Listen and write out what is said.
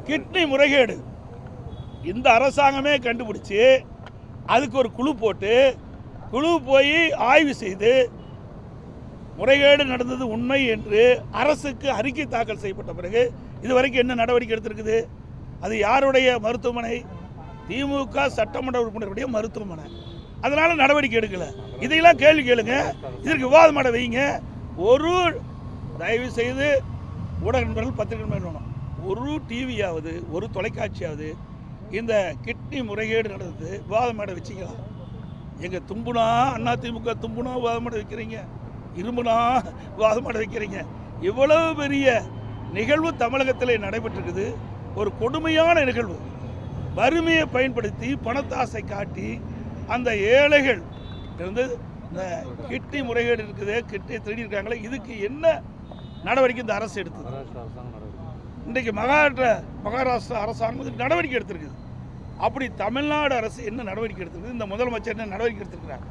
Kidney முறைகேடு இந்த அரசாங்கமே கண்டுபிடிச்சு அதுக்கு ஒரு குழு போட்டு குழு போய் ஆய்வு செய்து முறைகேடு நடந்தது உண்மை என்று அரசுக்கு அறிக்கை தாக்கல் செய்யப்பட்ட பிறகு இதுவரைக்கும் என்ன நடவடிக்கை எடுத்திருக்குது? அது யாருடைய மருத்துவமனை? திமுக சட்டமன்ற உறுப்பினருடைய மருத்துவமனை. அதனால நடவடிக்கை எடுக்கல. இதையெல்லாம் கேள்வி கேளுங்க, இதற்கு விவாதம் பண்ண வைங்க. ஒரு தயவு செய்து ஊடக நண்பர்கள், பத்திரிகை நண்பர்கள், ஒரு டிவியாவது ஒரு தொலைக்காட்சியாவது இந்த கிட்னி முறைகேடு நடந்தது விவாதம் மேடை வச்சுக்கலாம். எங்கள் தும்புனா அண்ணா திமுக தும்புனா விவாதம் மேடை வைக்கிறீங்க, இரும்புனா விவாதம் மேடை வைக்கிறீங்க. இவ்வளவு பெரிய நிகழ்வு தமிழகத்தில் நடைபெற்றிருக்குது. ஒரு கொடுமையான நிகழ்வு. வறுமையை பயன்படுத்தி பணத்தாசை காட்டி அந்த ஏழைகள் இருந்து இந்த கிட்னி முறைகேடு இருக்குது, கிட்னி திருடியிருக்காங்களே, இதுக்கு என்ன நடவடிக்கை இந்த அரசு எடுத்தது? இன்றைக்கு மகாராஷ்டிரா அரசாங்கம் இதுக்கு நடவடிக்கை எடுத்திருக்குது. அப்படி தமிழ்நாடு அரசு என்ன நடவடிக்கை எடுத்திருக்குது? இந்த முதலமைச்சர் என்ன நடவடிக்கை எடுத்திருக்கிறார்?